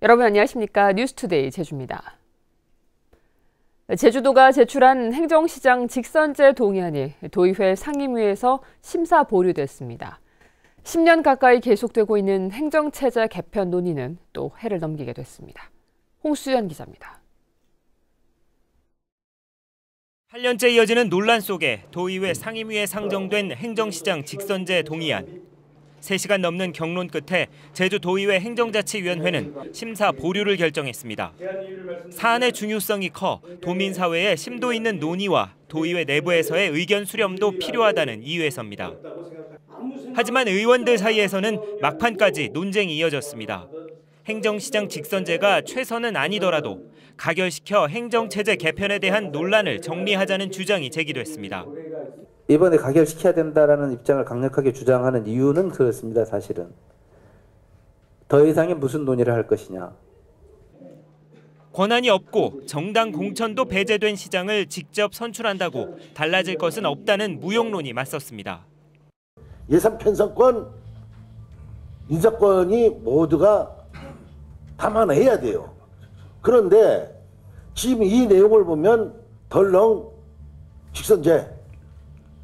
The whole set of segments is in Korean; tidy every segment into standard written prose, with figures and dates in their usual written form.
여러분 안녕하십니까? 뉴스투데이 제주입니다. 제주도가 제출한 행정시장 직선제 동의안이 도의회 상임위에서 심사 보류됐습니다. 10년 가까이 계속되고 있는 행정체제 개편 논의는 또 해를 넘기게 됐습니다. 홍수연 기자입니다. 8년째 이어지는 논란 속에 도의회 상임위에 상정된 행정시장 직선제 동의안. 3시간 넘는 경론 끝에 제주도의회 행정자치위원회는 심사 보류를 결정했습니다. 사안의 중요성이 커 도민사회의 심도 있는 논의와 도의회 내부에서의 의견 수렴도 필요하다는 이유에서입니다. 하지만 의원들 사이에서는 막판까지 논쟁이 이어졌습니다. 행정시장 직선제가 최선은 아니더라도 가결시켜 행정체제 개편에 대한 논란을 정리하자는 주장이 제기됐습니다. 이번에 가결시켜야 된다라는 입장을 강력하게 주장하는 이유는 그렇습니다. 사실은 더 이상의 무슨 논의를 할 것이냐. 권한이 없고 정당 공천도 배제된 시장을 직접 선출한다고 달라질 것은 없다는 무용론이 맞섰습니다. 예산 편성권, 인사권이 모두가 담아내야 돼요. 그런데 지금 이 내용을 보면 덜렁 직선제만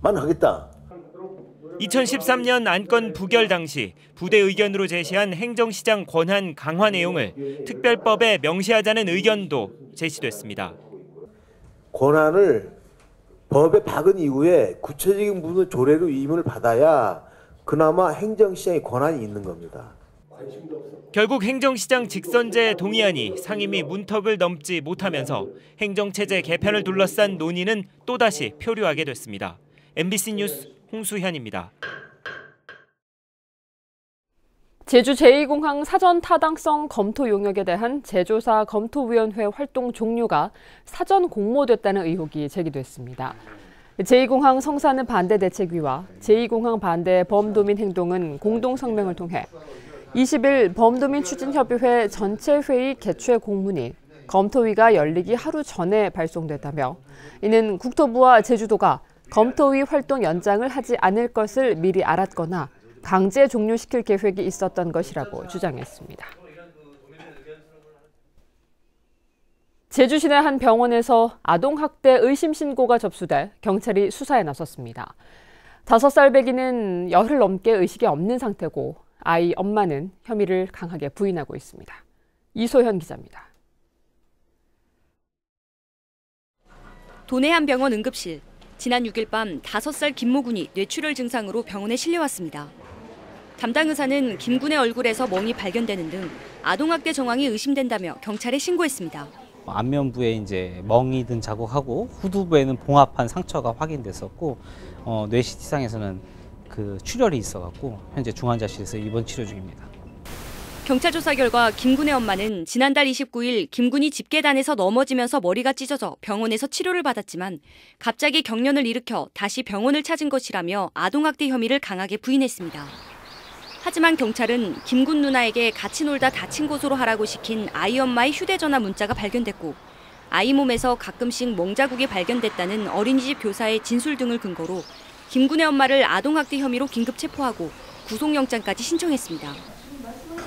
하겠다. 2013년 안건 부결 당시 부대 의견으로 제시한 행정시장 권한 강화 내용을 특별법에 명시하자는 의견도 제시됐습니다. 권한을 법에 박은 이후에 구체적인 부분 조례로 위임을 받아야 그나마 행정시장의 권한이 있는 겁니다. 결국 행정시장 직선제 동의안이 상임위 문턱을 넘지 못하면서 행정체제 개편을 둘러싼 논의는 또다시 표류하게 됐습니다. MBC 뉴스 홍수현입니다. 제주 제2공항 사전 타당성 검토 용역에 대한 제조사 검토위원회 활동 종료가 사전 공모됐다는 의혹이 제기됐습니다. 제2공항 성사는 반대 대책위와 제2공항 반대 범도민 행동은 공동 성명을 통해 20일 범도민 추진협의회 전체 회의 개최 공문이 검토위가 열리기 하루 전에 발송됐다며 이는 국토부와 제주도가 검토위 활동 연장을 하지 않을 것을 미리 알았거나 강제 종료시킬 계획이 있었던 것이라고 주장했습니다. 제주 시내 한 병원에서 아동학대 의심 신고가 접수돼 경찰이 수사에 나섰습니다. 5살 배기는 열흘 넘게 의식이 없는 상태고 아이 엄마는 혐의를 강하게 부인하고 있습니다. 이소현 기자입니다. 도내 한 병원 응급실. 지난 6일 밤 5살 김모군이 뇌출혈 증상으로 병원에 실려왔습니다. 담당 의사는 김군의 얼굴에서 멍이 발견되는 등 아동학대 정황이 의심된다며 경찰에 신고했습니다. 안면부에 이제 멍이 든 자국하고 후두부에는 봉합한 상처가 확인됐었고 뇌 CT상에서는 출혈이 있어갖고 현재 중환자실에서 입원 치료 중입니다. 경찰 조사 결과 김군의 엄마는 지난달 29일 김군이 집계단에서 넘어지면서 머리가 찢어져 병원에서 치료를 받았지만 갑자기 경련을 일으켜 다시 병원을 찾은 것이라며 아동학대 혐의를 강하게 부인했습니다. 하지만 경찰은 김군 누나에게 같이 놀다 다친 곳으로 하라고 시킨 아이 엄마의 휴대전화 문자가 발견됐고 아이 몸에서 가끔씩 멍자국이 발견됐다는 어린이집 교사의 진술 등을 근거로 김군의 엄마를 아동학대 혐의로 긴급 체포하고 구속영장까지 신청했습니다.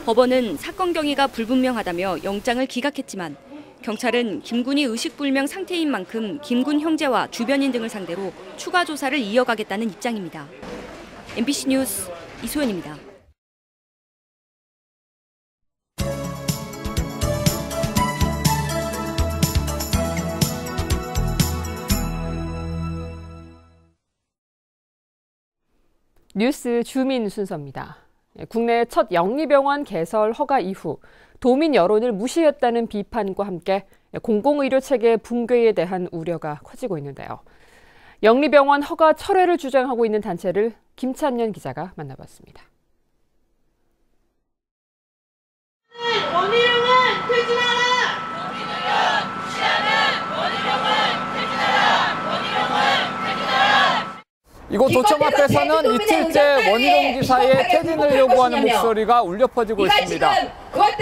법원은 사건 경위가 불분명하다며 영장을 기각했지만 경찰은 김군이 의식불명 상태인 만큼 김군 형제와 주변인 등을 상대로 추가 조사를 이어가겠다는 입장입니다. MBC 뉴스 이소연입니다. 뉴스 주민 순서입니다. 국내 첫 영리병원 개설 허가 이후 도민 여론을 무시했다는 비판과 함께 공공의료 체계 붕괴에 대한 우려가 커지고 있는데요. 영리병원 허가 철회를 주장하고 있는 단체를 김찬년 기자가 만나봤습니다. 원희룡은 퇴진하라! 원희룡 무시하는 원희룡은 퇴진하라! 원희룡은 퇴진하라! 이곳 도청 앞에서는 이틀째 원희룡 지사의 퇴진을 요구하는 목소리가 울려 퍼지고 있습니다.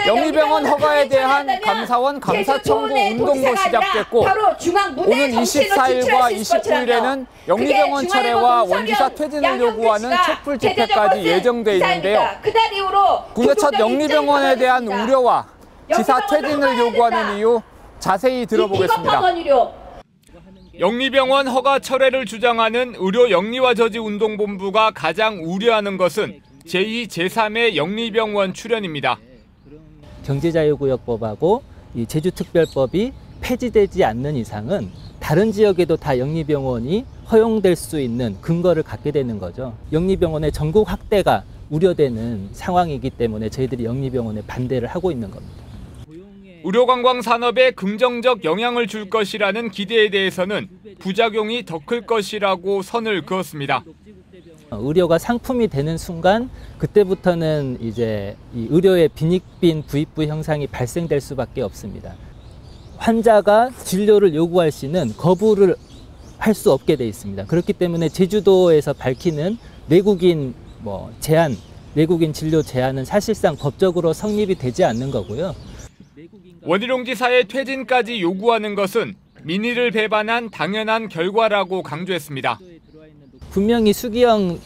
영리병원 허가에 대한 감사원 감사 청구 운동도 시작됐고 오는 24일과 29일에는 영리병원 철회와 원지사 퇴진을 요구하는 촛불 집회까지 예정돼 있는데요. 국내 첫 영리병원에 대한 우려와 지사 퇴진을 요구하는 이유 자세히 들어보겠습니다. 영리병원 허가 철회를 주장하는 의료영리화저지운동본부가 가장 우려하는 것은 제2, 제3의 영리병원 출현입니다. 경제자유구역법하고 이 제주특별법이 폐지되지 않는 이상은 다른 지역에도 다 영리병원이 허용될 수 있는 근거를 갖게 되는 거죠. 영리병원의 전국 확대가 우려되는 상황이기 때문에 저희들이 영리병원에 반대를 하고 있는 겁니다. 의료관광 산업에 긍정적 영향을 줄 것이라는 기대에 대해서는 부작용이 더 클 것이라고 선을 그었습니다. 의료가 상품이 되는 순간 그때부터는 이제 이 의료의 빈익빈 부익부 형상이 발생될 수밖에 없습니다. 환자가 진료를 요구할 시는 거부를 할 수 없게 돼 있습니다. 그렇기 때문에 제주도에서 밝히는 내국인 내국인 진료 제한은 사실상 법적으로 성립이 되지 않는 거고요. 원희룡 지사의 퇴진까지 요구하는 것은 민의를 배반한 당연한 결과라고 강조했습니다. 분명히 수기형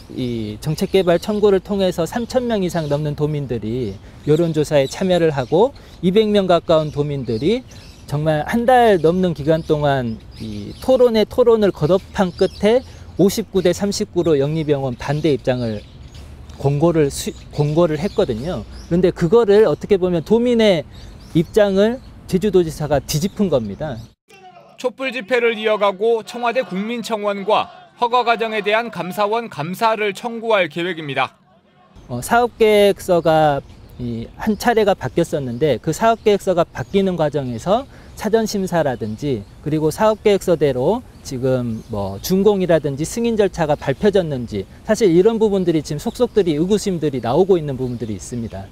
정책개발 청구를 통해서 3,000명 이상 넘는 도민들이 여론조사에 참여를 하고 200명 가까운 도민들이 정말 한 달 넘는 기간 동안 이 토론을 거듭한 끝에 59대 39로 영리병원 반대 입장을 공고를 했거든요. 그런데 그거를 어떻게 보면 도민의 입장을 제주도지사가 뒤집은 겁니다. 촛불 집회를 이어가고 청와대 국민청원과 허가 과정에 대한 감사원 감사를 청구할 계획입니다. 사업계획서가 한 차례가 바뀌었었는데 그 사업계획서가 바뀌는 과정에서 사전심사라든지 그리고 사업계획서대로 지금 준공이라든지 승인 절차가 밟혀졌는지 사실 이런 부분들이 지금 속속들이 의구심들이 나오고 있는 부분들이 있습니다.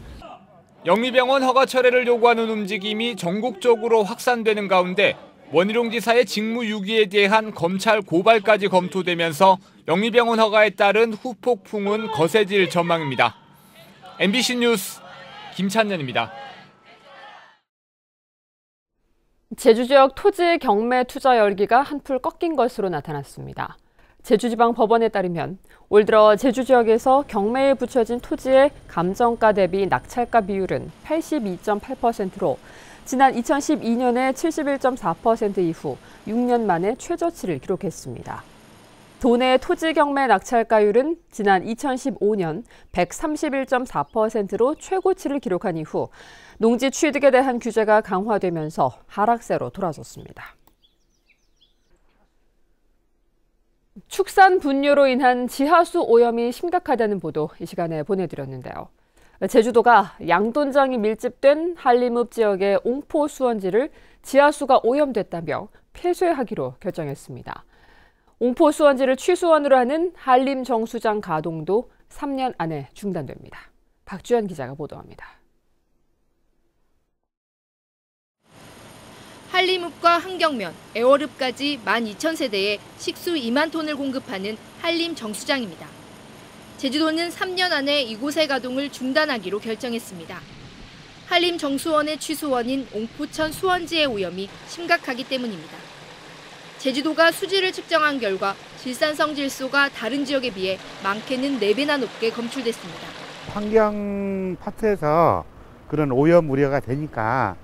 영리병원 허가 철회를 요구하는 움직임이 전국적으로 확산되는 가운데 원희룡 지사의 직무유기에 대한 검찰 고발까지 검토되면서 영리병원 허가에 따른 후폭풍은 거세질 전망입니다. MBC 뉴스 김찬년입니다. 제주 지역 토지 경매 투자 열기가 한풀 꺾인 것으로 나타났습니다. 제주지방법원에 따르면 올 들어 제주 지역에서 경매에 붙여진 토지의 감정가 대비 낙찰가 비율은 82.8%로 지난 2012년에 71.4% 이후 6년 만에 최저치를 기록했습니다. 도내 토지 경매 낙찰가율은 지난 2015년 131.4%로 최고치를 기록한 이후 농지 취득에 대한 규제가 강화되면서 하락세로 돌아섰습니다. 축산 분뇨로 인한 지하수 오염이 심각하다는 보도 이 시간에 보내드렸는데요. 제주도가 양돈장이 밀집된 한림읍 지역의 옹포 수원지를 지하수가 오염됐다며 폐쇄하기로 결정했습니다. 옹포 수원지를 취수원으로 하는 한림 정수장 가동도 3년 안에 중단됩니다. 박주연 기자가 보도합니다. 한림읍과 한경면, 애월읍까지 12,000세대에 식수 2만 톤을 공급하는 한림 정수장입니다. 제주도는 3년 안에 이곳의 가동을 중단하기로 결정했습니다. 한림 정수원의 취수원인 옹포천 수원지의 오염이 심각하기 때문입니다. 제주도가 수질을 측정한 결과 질산성 질소가 다른 지역에 비해 많게는 4배나 높게 검출됐습니다. 환경 파트에서 그런 오염 우려가 되니까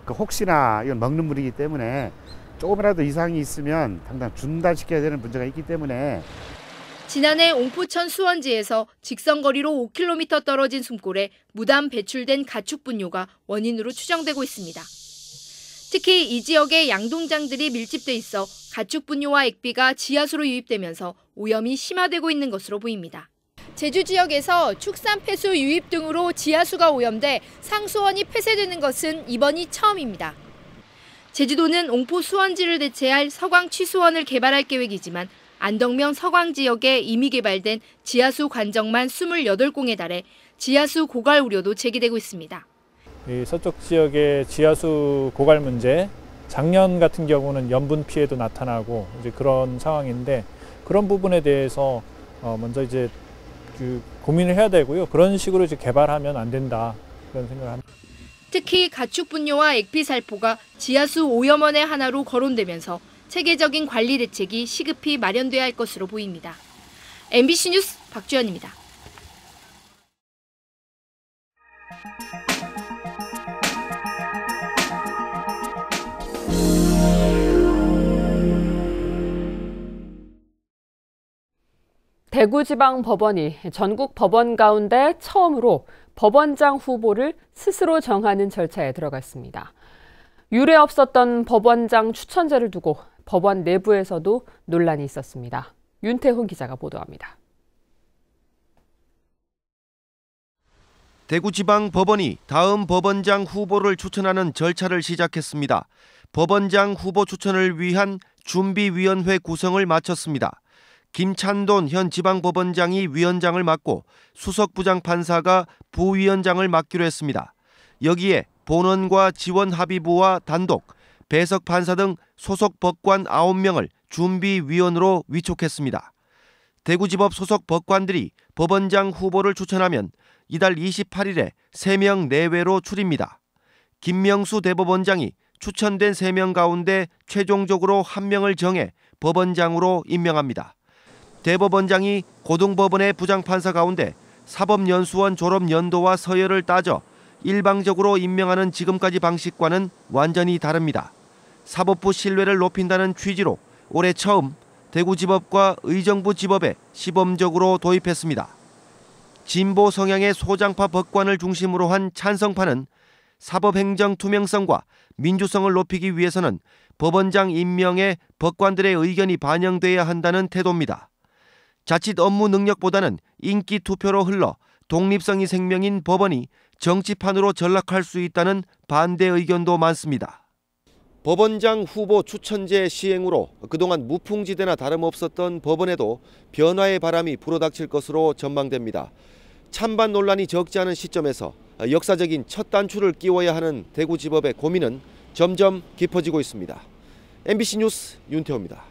혹시나 이건 먹는 물이기 때문에 조금이라도 이상이 있으면 당장 중단시켜야 되는 문제가 있기 때문에 지난해 옹포천 수원지에서 직선거리로 5km 떨어진 숨골에 무단 배출된 가축 분뇨가 원인으로 추정되고 있습니다. 특히 이 지역에 양동장들이 밀집돼 있어 가축 분뇨와 액비가 지하수로 유입되면서 오염이 심화되고 있는 것으로 보입니다. 제주 지역에서 축산 폐수 유입 등으로 지하수가 오염돼 상수원이 폐쇄되는 것은 이번이 처음입니다. 제주도는 옹포 수원지를 대체할 서광 취수원을 개발할 계획이지만 안덕면 서광 지역에 이미 개발된 지하수 관정만 28공에 달해 지하수 고갈 우려도 제기되고 있습니다. 이 서쪽 지역의 지하수 고갈 문제, 작년 같은 경우는 염분 피해도 나타나고 이제 그런 상황인데 그런 부분에 대해서 먼저 이제 고민을 해야 되고요. 그런 식으로 이제 개발하면 안 된다 그런 생각을 합니다. 특히 가축 분뇨와 액비 살포가 지하수 오염원의 하나로 거론되면서 체계적인 관리 대책이 시급히 마련돼야 할 것으로 보입니다. MBC 뉴스 박주연입니다. 대구지방법원이 전국 법원 가운데 처음으로 법원장 후보를 스스로 정하는 절차에 들어갔습니다. 유례 없었던 법원장 추천제를 두고 법원 내부에서도 논란이 있었습니다. 윤태훈 기자가 보도합니다. 대구지방법원이 다음 법원장 후보를 추천하는 절차를 시작했습니다. 법원장 후보 추천을 위한 준비위원회 구성을 마쳤습니다. 김찬돈 현 지방법원장이 위원장을 맡고 수석부장판사가 부위원장을 맡기로 했습니다. 여기에 본원과 지원합의부와 단독, 배석판사 등 소속 법관 9명을 준비위원으로 위촉했습니다. 대구지법 소속 법관들이 법원장 후보를 추천하면 이달 28일에 3명 내외로 추립니다. 김명수 대법원장이 추천된 3명 가운데 최종적으로 1명을 정해 법원장으로 임명합니다. 대법원장이 고등법원의 부장판사 가운데 사법연수원 졸업 연도와 서열을 따져 일방적으로 임명하는 지금까지 방식과는 완전히 다릅니다. 사법부 신뢰를 높인다는 취지로 올해 처음 대구지법과 의정부 지법에 시범적으로 도입했습니다. 진보 성향의 소장파 법관을 중심으로 한 찬성파는 사법행정 투명성과 민주성을 높이기 위해서는 법원장 임명에 법관들의 의견이 반영돼야 한다는 태도입니다. 자칫 업무 능력보다는 인기 투표로 흘러 독립성이 생명인 법원이 정치판으로 전락할 수 있다는 반대 의견도 많습니다. 법원장 후보 추천제 시행으로 그동안 무풍지대나 다름없었던 법원에도 변화의 바람이 불어닥칠 것으로 전망됩니다. 찬반 논란이 적지 않은 시점에서 역사적인 첫 단추를 끼워야 하는 대구지법의 고민은 점점 깊어지고 있습니다. MBC 뉴스 윤태호입니다.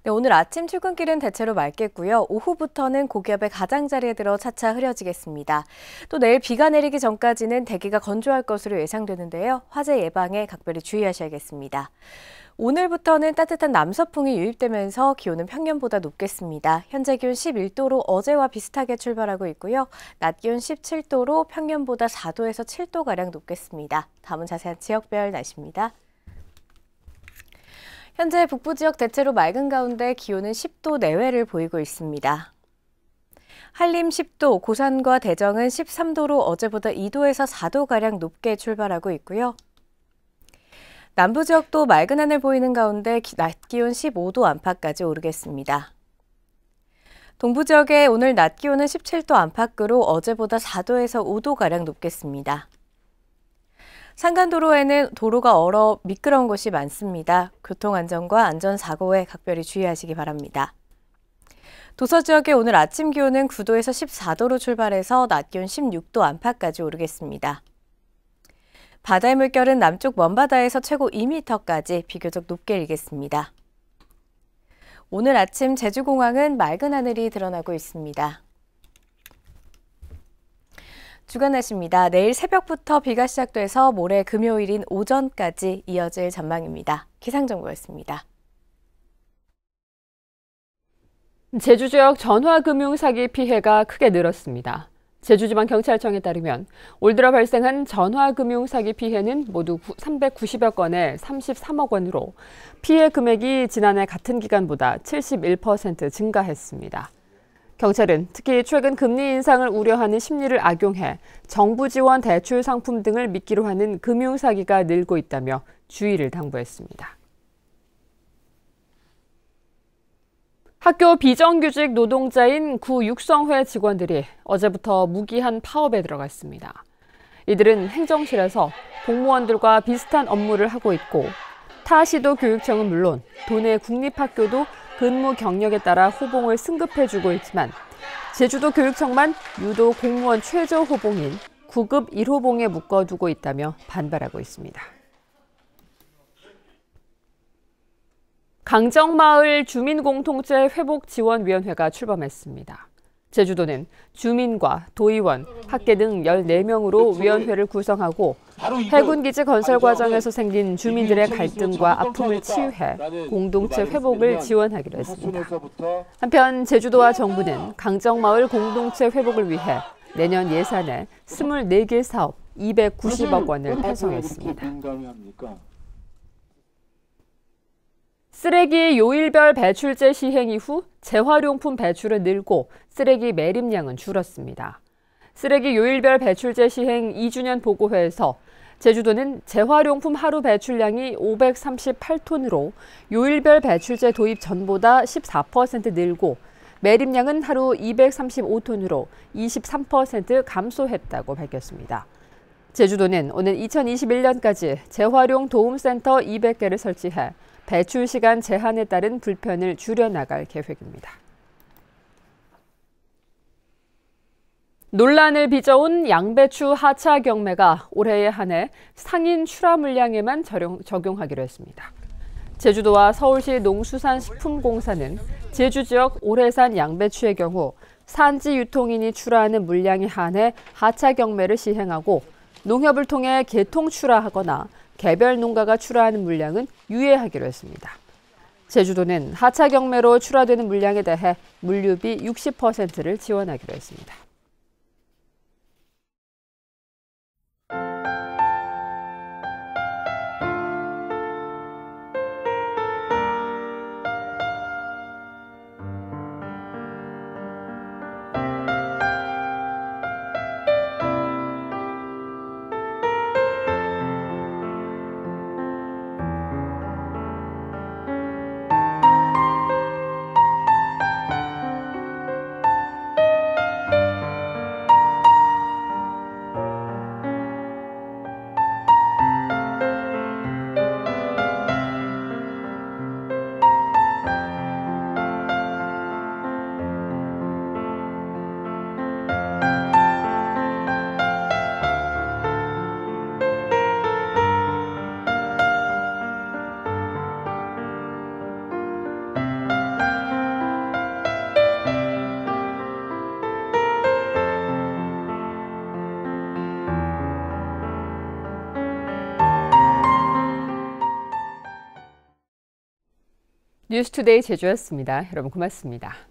네, 오늘 아침 출근길은 대체로 맑겠고요. 오후부터는 고기압의 가장자리에 들어 차차 흐려지겠습니다. 또 내일 비가 내리기 전까지는 대기가 건조할 것으로 예상되는데요. 화재 예방에 각별히 주의하셔야겠습니다. 오늘부터는 따뜻한 남서풍이 유입되면서 기온은 평년보다 높겠습니다. 현재 기온 11도로 어제와 비슷하게 출발하고 있고요. 낮 기온 17도로 평년보다 4도에서 7도가량 높겠습니다. 다음은 자세한 지역별 날씨입니다. 현재 북부 지역 대체로 맑은 가운데 기온은 10도 내외를 보이고 있습니다. 한림 10도, 고산과 대정은 13도로 어제보다 2도에서 4도가량 높게 출발하고 있고요. 남부 지역도 맑은 하늘 보이는 가운데 낮 기온 15도 안팎까지 오르겠습니다. 동부 지역의 오늘 낮 기온은 17도 안팎으로 어제보다 4도에서 5도가량 높겠습니다. 산간도로에는 도로가 얼어 미끄러운 곳이 많습니다. 교통안전과 안전사고에 각별히 주의하시기 바랍니다. 도서 지역의 오늘 아침 기온은 9도에서 14도로 출발해서 낮 기온 16도 안팎까지 오르겠습니다. 바다의 물결은 남쪽 먼바다에서 최고 2m까지 비교적 높게 일겠습니다. 오늘 아침 제주공항은 맑은 하늘이 드러나고 있습니다. 주간 날씨입니다. 내일 새벽부터 비가 시작돼서 모레 금요일인 오전까지 이어질 전망입니다. 기상정보였습니다. 제주 지역 전화금융 사기 피해가 크게 늘었습니다. 제주지방경찰청에 따르면 올 들어 발생한 전화금융 사기 피해는 모두 390여 건에 33억 원으로 피해 금액이 지난해 같은 기간보다 71% 증가했습니다. 경찰은 특히 최근 금리 인상을 우려하는 심리를 악용해 정부 지원 대출 상품 등을 미끼로 하는 금융 사기가 늘고 있다며 주의를 당부했습니다. 학교 비정규직 노동자인 구 육성회 직원들이 어제부터 무기한 파업에 들어갔습니다. 이들은 행정실에서 공무원들과 비슷한 업무를 하고 있고 타 시도 교육청은 물론 도내 국립학교도 근무 경력에 따라 호봉을 승급해주고 있지만 제주도 교육청만 유독 공무원 최저 호봉인 9급 1호봉에 묶어두고 있다며 반발하고 있습니다. 강정마을 주민공동체 회복지원위원회가 출범했습니다. 제주도는 주민과 도의원, 학계 등 14명으로 위원회를 구성하고 해군기지 건설 과정에서 생긴 주민들의 갈등과 아픔을 치유해 공동체 회복을 지원하기로 했습니다. 한편 제주도와 정부는 강정마을 공동체 회복을 위해 내년 예산에 24개 사업 290억 원을 편성했습니다. 쓰레기 요일별 배출제 시행 이후 재활용품 배출은 늘고 쓰레기 매립량은 줄었습니다. 쓰레기 요일별 배출제 시행 2주년 보고회에서 제주도는 재활용품 하루 배출량이 538톤으로 요일별 배출제 도입 전보다 14% 늘고 매립량은 하루 235톤으로 23% 감소했다고 밝혔습니다. 제주도는 오는 2021년까지 재활용 도움센터 200개를 설치해 배출 시간 제한에 따른 불편을 줄여나갈 계획입니다. 논란을 빚어온 양배추 하차 경매가 올해에 한해 상인 출하 물량에만 적용하기로 했습니다. 제주도와 서울시 농수산식품공사는 제주 지역 올해산 양배추의 경우 산지 유통인이 출하하는 물량에 한해 하차 경매를 시행하고 농협을 통해 개통 출하하거나 개별 농가가 출하하는 물량은 유예하기로 했습니다. 제주도는 하차 경매로 출하되는 물량에 대해 물류비 60%를 지원하기로 했습니다. 뉴스투데이 제주였습니다. 여러분 고맙습니다.